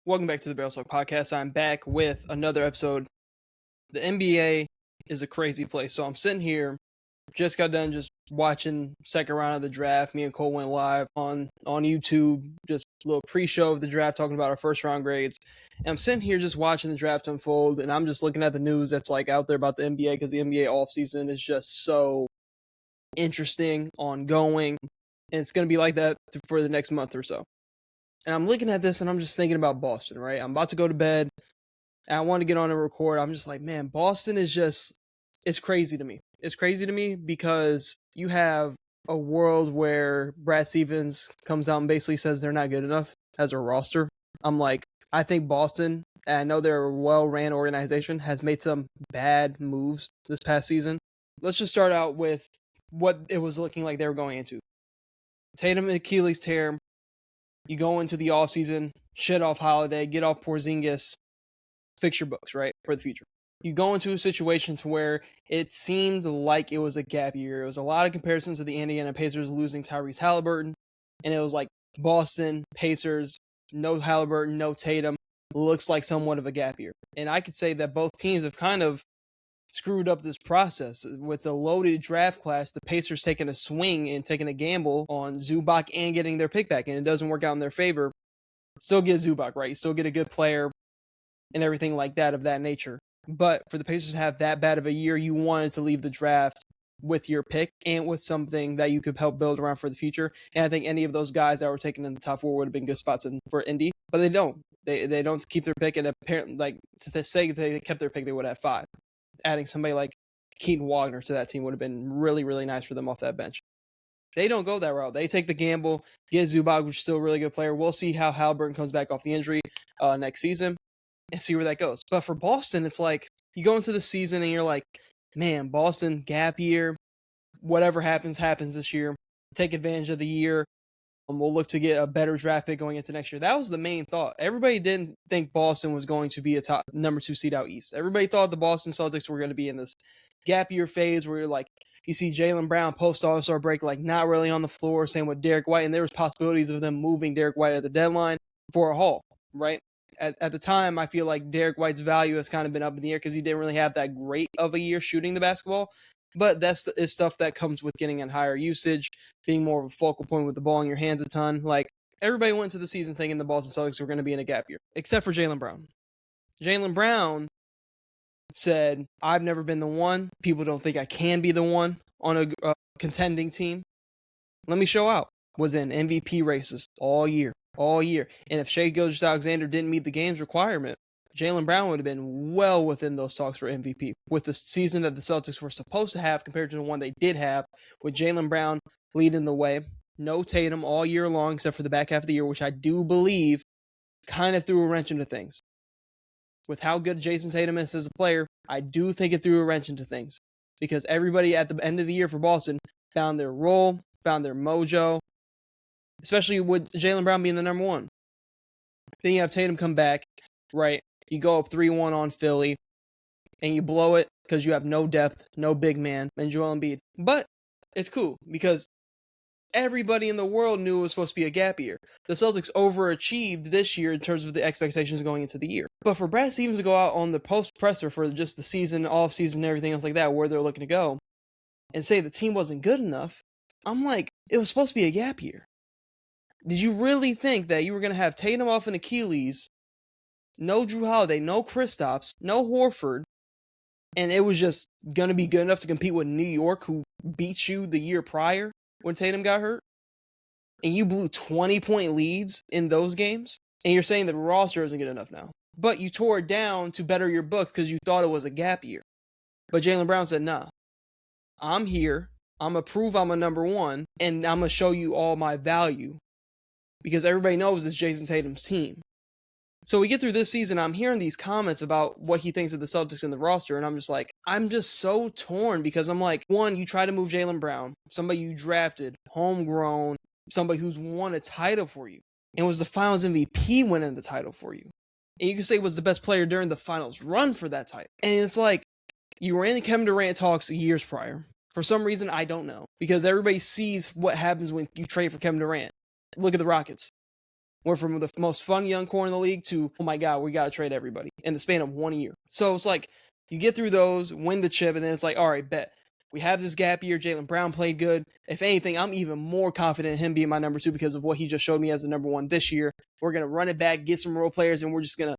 Welcome back to the Barrel Talk Podcast. I'm back with another episode. The NBA is a crazy place. So I'm sitting here, just got done just watching second round of the draft. Me and Cole went live on YouTube, just a little pre-show of the draft, talking about our first round grades. And I'm sitting here just watching the draft unfold, and I'm just looking at the news that's like out there about the NBA, because the NBA offseason is just so interesting, ongoing, and it's going to be like that for the next month or so. And I'm looking at this and I'm just thinking about Boston, right? I'm about to go to bed and I want to get on and record. I'm just like, man, Boston is just, it's crazy to me. It's crazy to me because you have a world where Brad Stevens comes out and basically says they're not good enough as a roster. I'm like, I think Boston, and I know they're a well-ran organization, has made some bad moves this past season. Let's just start out with what it was looking like they were going into. Tatum Achilles tear. You go into the offseason, shit off Holiday, get off Porzingis, fix your books, right, for the future. You go into a situation to where it seemed like it was a gap year. It was a lot of comparisons to the Indiana Pacers losing Tyrese Halliburton, and it was like Boston, Pacers, no Halliburton, no Tatum, looks like somewhat of a gap year. And I could say that both teams have kind of screwed up this process with the loaded draft class. The Pacers taking a swing and taking a gamble on Zubac and getting their pick back, and it doesn't work out in their favor. Still get Zubac, right? You still get a good player and everything like that of that nature. But for the Pacers to have that bad of a year, you wanted to leave the draft with your pick and with something that you could help build around for the future. And I think any of those guys that were taken in the top four would have been good spots for Indy, but they don't. They don't keep their pick, and apparently, like, to say they kept their pick, they would have 5. Adding somebody like Keaton Wagner to that team would have been really, really nice for them off that bench. They don't go that route. They take the gamble, get Zubac, which is still a really good player. We'll see how Halliburton comes back off the injury next season and see where that goes. But for Boston, it's like you go into the season and you're like, man, Boston, gap year, whatever happens this year. Take advantage of the year. We'll look to get a better draft pick going into next year. That was the main thought. Everybody didn't think Boston was going to be a top number 2 seed out east. Everybody thought the Boston Celtics were going to be in this gap year phase where you're like, you see Jaylen Brown post All-Star break, like not really on the floor, same with Derek White, and there was possibilities of them moving Derek White at the deadline for a haul, right? At the time, I feel like Derek White's value has kind of been up in the air because he didn't really have that great of a year shooting the basketball. But that's stuff that comes with getting in higher usage, being more of a focal point with the ball in your hands a ton. Like, everybody went into the season thinking the Boston Celtics were going to be in a gap year, except for Jaylen Brown. Jaylen Brown said, I've never been the one. People don't think I can be the one on a contending team. Let me show out. Was in MVP races all year. And if Shai Gilgeous-Alexander didn't meet the game's requirement, Jaylen Brown would have been well within those talks for MVP with the season that the Celtics were supposed to have compared to the one they did have, with Jaylen Brown leading the way. No Tatum all year long except for the back half of the year, which I do believe kind of threw a wrench into things. With how good Jason Tatum is as a player, I do think it threw a wrench into things because everybody at the end of the year for Boston found their role, found their mojo, especially with Jaylen Brown being the number 1. Then you have Tatum come back, right? You go up 3-1 on Philly, and you blow it because you have no depth, no big man, and Joel Embiid. But it's cool because everybody in the world knew it was supposed to be a gap year. The Celtics overachieved this year in terms of the expectations going into the year. But for Brad Stevens to go out on the post-presser for just the season, off-season, everything else like that, where they're looking to go, and say the team wasn't good enough, I'm like, it was supposed to be a gap year. Did you really think that you were going to have Tatum off an Achilles, no Drew Holiday, no Kristaps, no Horford, and it was just going to be good enough to compete with New York, who beat you the year prior when Tatum got hurt? And you blew 20-point leads in those games? And you're saying the roster isn't good enough now. But you tore it down to better your books because you thought it was a gap year. But Jaylen Brown said, nah, I'm here. I'm going to prove I'm a number 1, and I'm going to show you all my value. Because everybody knows it's Jason Tatum's team. So we get through this season, I'm hearing these comments about what he thinks of the Celtics in the roster, and I'm just like, I'm just so torn because I'm like, one, you try to move Jaylen Brown, somebody you drafted, homegrown, somebody who's won a title for you, and was the Finals MVP winning the title for you. And you can say was the best player during the Finals run for that title. And it's like, you were in the Kevin Durant talks years prior. For some reason, I don't know. Because everybody sees what happens when you trade for Kevin Durant. Look at the Rockets. Went from the most fun young core in the league to, oh my God, we got to trade everybody in the span of 1 year. So it's like you get through those, win the chip, and then it's like, all right, bet. We have this gap year. Jaylen Brown played good. If anything, I'm even more confident in him being my number 2 because of what he just showed me as the number 1 this year. We're going to run it back, get some role players, and we're just going to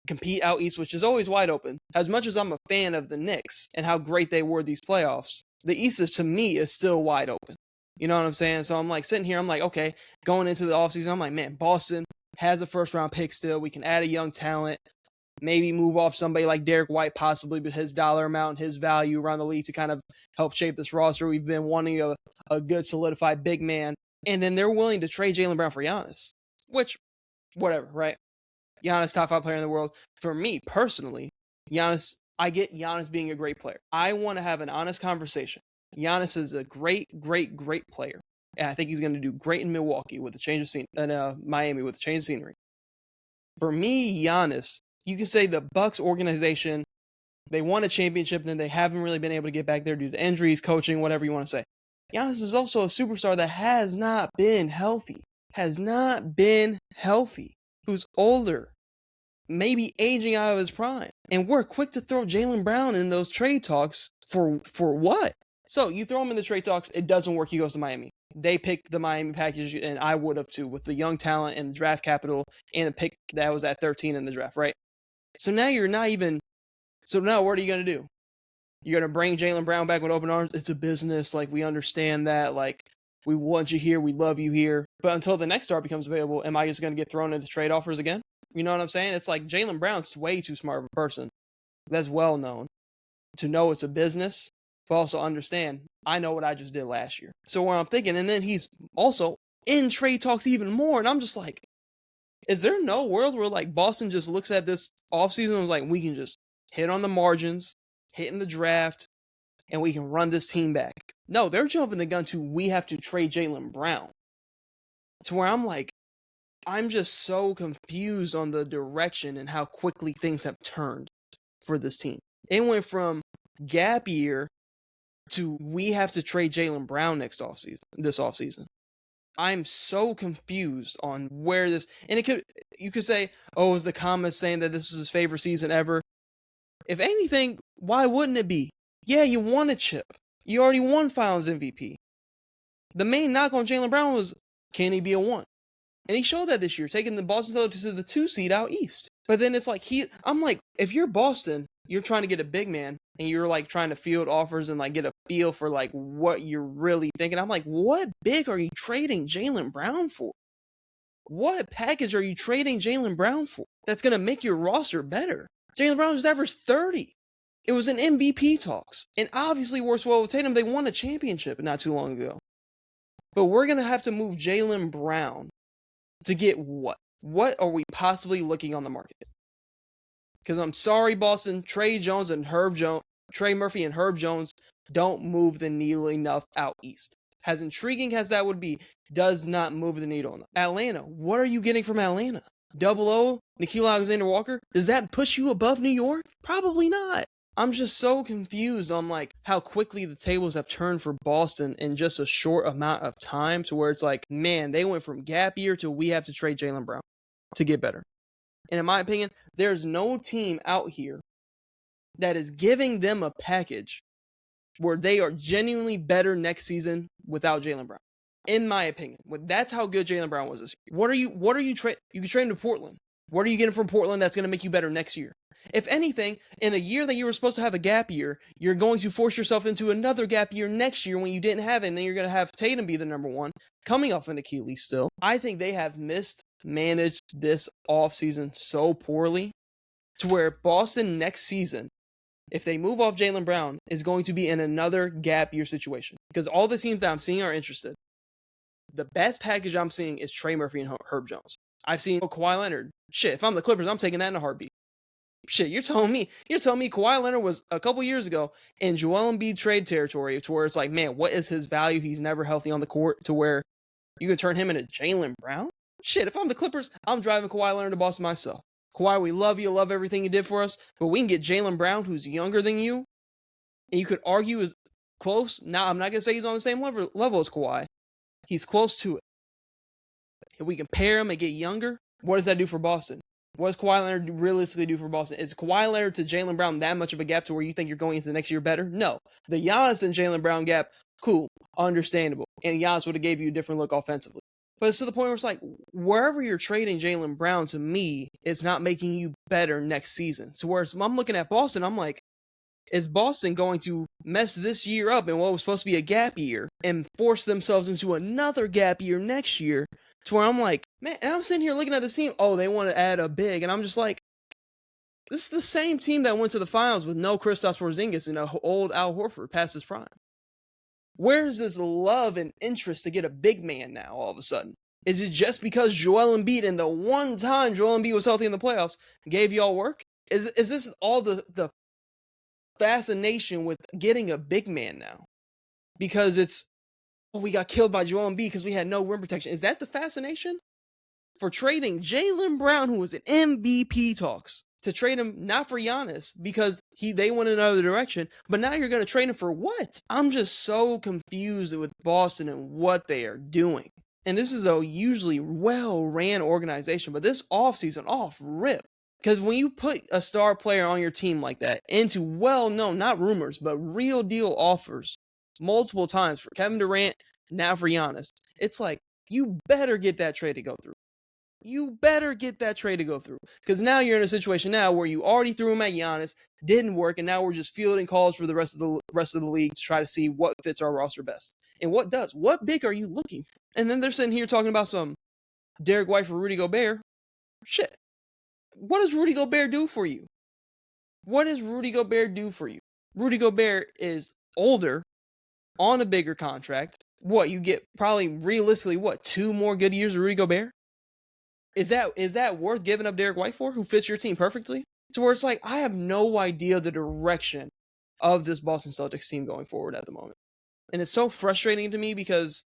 compete out East, which is always wide open. As much as I'm a fan of the Knicks and how great they were these playoffs, the East is, to me, is still wide open. You know what I'm saying? So I'm like sitting here, I'm like, okay, going into the offseason, I'm like, man, Boston has a first-round pick still. We can add a young talent, maybe move off somebody like Derek White, possibly with his dollar amount and his value around the league to kind of help shape this roster. We've been wanting a good, solidified big man. And then they're willing to trade Jaylen Brown for Giannis, which, whatever, right? Giannis, top 5 player in the world. For me, personally, Giannis, I get Giannis being a great player. I want to have an honest conversation. Giannis is a great, great, great player. And I think he's going to do great in Milwaukee with a change of scenery, Miami with a change of scenery. For me, Giannis, you can say the Bucks organization, they won a championship, and then they haven't really been able to get back there due to injuries, coaching, whatever you want to say. Giannis is also a superstar that has not been healthy. Who's older, maybe aging out of his prime. And we're quick to throw Jaylen Brown in those trade talks for what? So you throw him in the trade talks, it doesn't work, he goes to Miami. They picked the Miami package, and I would have too, with the young talent and the draft capital and the pick that was at 13 in the draft, right? So now so now what are you going to do? You're going to bring Jaylen Brown back with open arms? It's a business, like, we understand that, like, we want you here, we love you here. But until the next star becomes available, am I just going to get thrown into trade offers again? You know what I'm saying? It's like Jaylen Brown's way too smart of a person. That's well known. To know it's a business, but also understand, I know what I just did last year. So what I'm thinking, and then he's also in trade talks even more, and I'm just like, is there no world where like Boston just looks at this offseason and was like, we can just hit on the margins, hit in the draft, and we can run this team back? No, they're jumping the gun to, we have to trade Jaylen Brown. To where I'm like, I'm just so confused on the direction and how quickly things have turned for this team. It went from gap year to, we have to trade Jaylen Brown this offseason. I'm so confused on where this, and you could say, oh, is the comments saying that this was his favorite season ever? If anything, why wouldn't it be? Yeah, you won a chip. You already won Finals MVP. The main knock on Jaylen Brown was, can he be a 1? And he showed that this year, taking the Boston Celtics to the 2 seed out East. But then it's like, I'm like, if you're Boston, you're trying to get a big man, and you're like trying to field offers and like get a feel for like what you're really thinking. I'm like, what big are you trading Jaylen Brown for? What package are you trading Jaylen Brown for that's going to make your roster better? Jaylen Brown just averaged 30. It was an MVP talks. And obviously works well with Tatum. They won a championship not too long ago. But we're going to have to move Jaylen Brown to get what? What are we possibly looking on the market? Because I'm sorry, Boston, Trey Murphy and Herb Jones don't move the needle enough out East. As intriguing as that would be, does not move the needle enough. Atlanta, what are you getting from Atlanta? Double O, Nickeil Alexander-Walker? Does that push you above New York? Probably not. I'm just so confused on like how quickly the tables have turned for Boston in just a short amount of time, to where it's like, man, they went from gap year to, we have to trade Jaylen Brown to get better. And in my opinion, there's no team out here that is giving them a package where they are genuinely better next season without Jaylen Brown. In my opinion, that's how good Jaylen Brown was this year. What are you trade? You can trade him to Portland. What are you getting from Portland that's going to make you better next year? If anything, in a year that you were supposed to have a gap year, you're going to force yourself into another gap year next year when you didn't have it, and then you're going to have Tatum be the number 1, coming off an Achilles still. I think they have mismanaged this offseason so poorly, to where Boston next season, if they move off Jaylen Brown, is going to be in another gap year situation. Because all the teams that I'm seeing are interested. The best package I'm seeing is Trey Murphy and Herb Jones. I've seen Kawhi Leonard. Shit, if I'm the Clippers, I'm taking that in a heartbeat. Shit, you're telling me Kawhi Leonard was a couple years ago in Joel Embiid trade territory, to where it's like, man, what is his value? He's never healthy on the court, to where you could turn him into Jaylen Brown? Shit, if I'm the Clippers, I'm driving Kawhi Leonard to Boston myself. Kawhi, we love you, love everything you did for us, but we can get Jaylen Brown, who's younger than you, and you could argue is close. Now, I'm not going to say he's on the same level as Kawhi. He's close to it. if we can pair them and get younger, what does that do for Boston? What does Kawhi Leonard realistically do for Boston? Is Kawhi Leonard to Jaylen Brown that much of a gap to where you think you're going into the next year better? No. The Giannis and Jaylen Brown gap, cool, understandable. And Giannis would have gave you a different look offensively. But it's to the point where it's like, wherever you're trading Jaylen Brown, to me, it's not making you better next season. So whereas I'm looking at Boston, I'm like, is Boston going to mess this year up in what was supposed to be a gap year and force themselves into another gap year next year? To where I'm like, man, and I'm sitting here looking at this team, oh, they want to add a big, and I'm just like, this is the same team that went to the finals with no Kristaps Porzingis and old Al Horford past his prime. Where's this love and interest to get a big man now all of a sudden? Is it just because Joel Embiid and the one time Joel Embiid was healthy in the playoffs gave y'all work? Is this all the fascination with getting a big man now? Because it's, oh, we got killed by Joel Embiid because we had no rim protection. Is that the fascination? For trading Jaylen Brown, who was in MVP talks, to trade him not for Giannis because they went another direction, but now you're going to trade him for what? I'm just so confused with Boston and what they are doing. And this is a usually well-ran organization, but this offseason, off rip. Because when you put a star player on your team like that into well-known, not rumors, but real deal offers multiple times for Kevin Durant, now for Giannis, it's like, you better get that trade to go through. You better get that trade to go through. Because now you're in a situation now where you already threw him at Giannis, didn't work, and now we're just fielding calls for the rest of the league to try to see what fits our roster best. And what does? What big are you looking for? And then they're sitting here talking about some Derek White for Rudy Gobert. Shit. What does Rudy Gobert do for you? What does Rudy Gobert do for you? Rudy Gobert is older, on a bigger contract. What, you get probably realistically, 2 more good years of Rudy Gobert? Is that worth giving up Derek White for, who fits your team perfectly? To where it's like, I have no idea the direction of this Boston Celtics team going forward at the moment. And it's so frustrating to me because,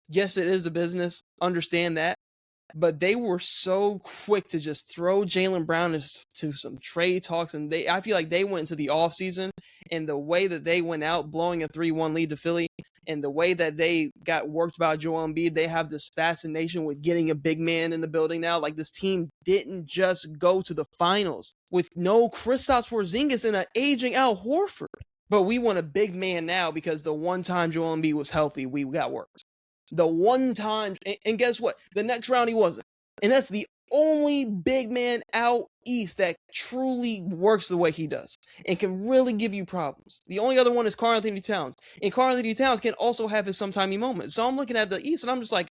yes, it is a business, understand that, but they were so quick to just throw Jaylen Brown into some trade talks, and I feel like they went into the offseason, and the way that they went out blowing a 3-1 lead to Philly, and the way that they got worked by Joel Embiid, they have this fascination with getting a big man in the building now. Like, this team didn't just go to the finals with no Kristaps Porzingis and an aging Al Horford. But we want a big man now because the one time Joel Embiid was healthy, we got worked. The one time, and guess what? The next round he wasn't. And that's the only big man out east that truly works the way he does and can really give you problems. The only other one is Karl-Anthony Towns. And Karl-Anthony Towns can also have his sometimey moments. So I'm looking at the East and I'm just like,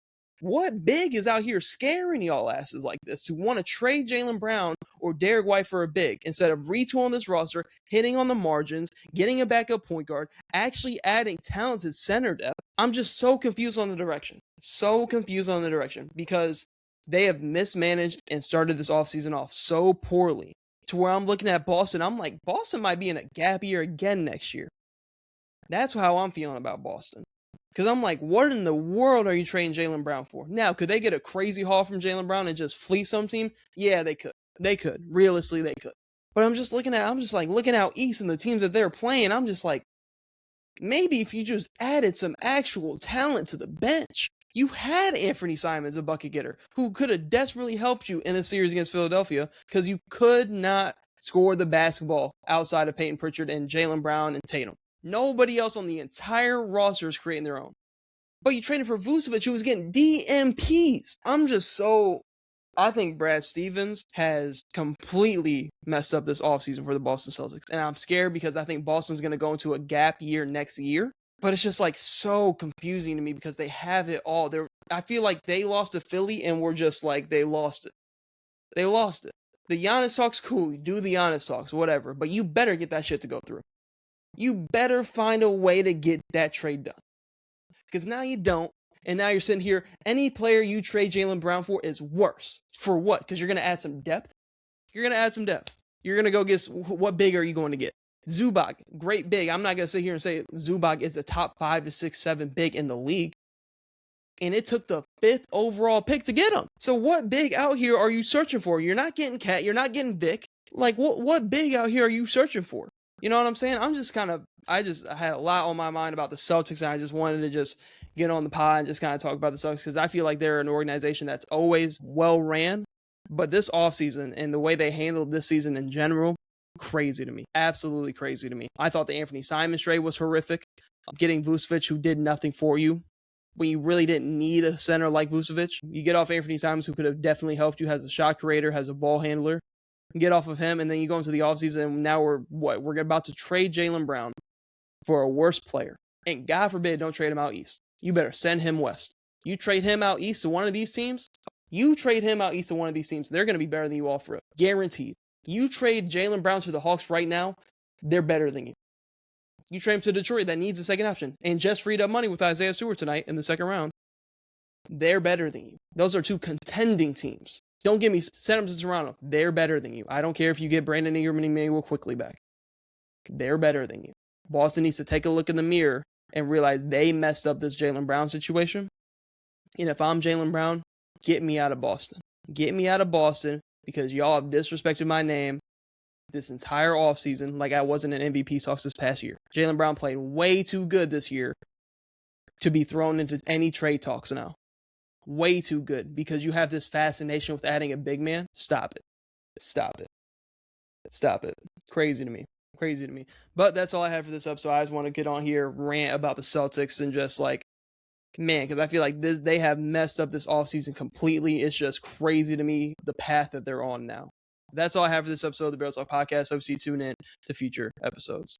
what big is out here scaring y'all asses like this to want to trade Jaylen Brown or Derek White for a big instead of retooling this roster, hitting on the margins, getting a backup point guard, actually adding talented center depth? I'm just so confused on the direction. So confused on the direction because they have mismanaged and started this offseason off so poorly to where I'm looking at Boston. I'm like, Boston might be in a gap year again next year. That's how I'm feeling about Boston. Because I'm like, what in the world are you trading Jaylen Brown for? Now, could they get a crazy haul from Jaylen Brown and just fleece some team? Yeah, they could. They could. Realistically, they could. But I'm just looking out east and the teams that they're playing. I'm just like, maybe if you just added some actual talent to the bench. You had Anthony Simons, a bucket getter, who could have desperately helped you in the series against Philadelphia because you could not score the basketball outside of Peyton Pritchard and Jaylen Brown and Tatum. Nobody else on the entire roster is creating their own. But you traded for Vucevic, who was getting DMPs. I think Brad Stevens has completely messed up this offseason for the Boston Celtics. And I'm scared because I think Boston's going to go into a gap year next year. But it's just like so confusing to me because they have it all. I feel like they lost to Philly and we're just like, they lost it. They lost it. The Giannis talks, cool. Do the Giannis talks, whatever. But you better get that shit to go through. You better find a way to get that trade done. Because now you don't. And now you're sitting here. Any player you trade Jaylen Brown for is worse. For what? Because you're going to add some depth? You're going to add some depth. You're going to go get, what big are you going to get? Zubac, great big. I'm not going to sit here and say Zubac is a top 5 to 6, 7 big in the league. And it took the 5th overall pick to get him. So what big out here are you searching for? You're not getting Cat. You're not getting Vic. Like, what big out here are you searching for? You know what I'm saying? I had a lot on my mind about the Celtics, and I just wanted to just get on the pod and just kind of talk about the Celtics because I feel like they're an organization that's always well ran. But this offseason and the way they handled this season in general, crazy to me. Absolutely crazy to me. I thought the Anthony Simons trade was horrific. Getting Vucevic, who did nothing for you when you really didn't need a center like Vucevic. You get off Anthony Simons, who could have definitely helped you, has a shot creator, has a ball handler. Get off of him, and then you go into the offseason, and now we're about to trade Jaylen Brown for a worse player. And God forbid, don't trade him out east. You better send him west. You trade him out east to one of these teams, they're going to be better than you all for it. Guaranteed. You trade Jaylen Brown to the Hawks right now, they're better than you. You trade him to Detroit that needs a second option and just freed up money with Isaiah Stewart tonight in the second round. They're better than you. Those are two contending teams. Don't give me send them to Toronto. They're better than you. I don't care if you get Brandon Ingram and Emmanuel quickly back. They're better than you. Boston needs to take a look in the mirror and realize they messed up this Jaylen Brown situation. And if I'm Jaylen Brown, get me out of Boston. Get me out of Boston because y'all have disrespected my name this entire offseason like I wasn't in MVP talks this past year. Jaylen Brown played way too good this year to be thrown into any trade talks now. Way too good because you have this fascination with adding a big man. Stop it. Crazy to me. But that's all I have for this episode. I just want to get on here, rant about the Celtics and just because I feel like they have messed up this offseason completely. It's just crazy to me the path that they're on now. That's all I have for this episode of the Barrel Talk Podcast. Hope you tune in to future episodes.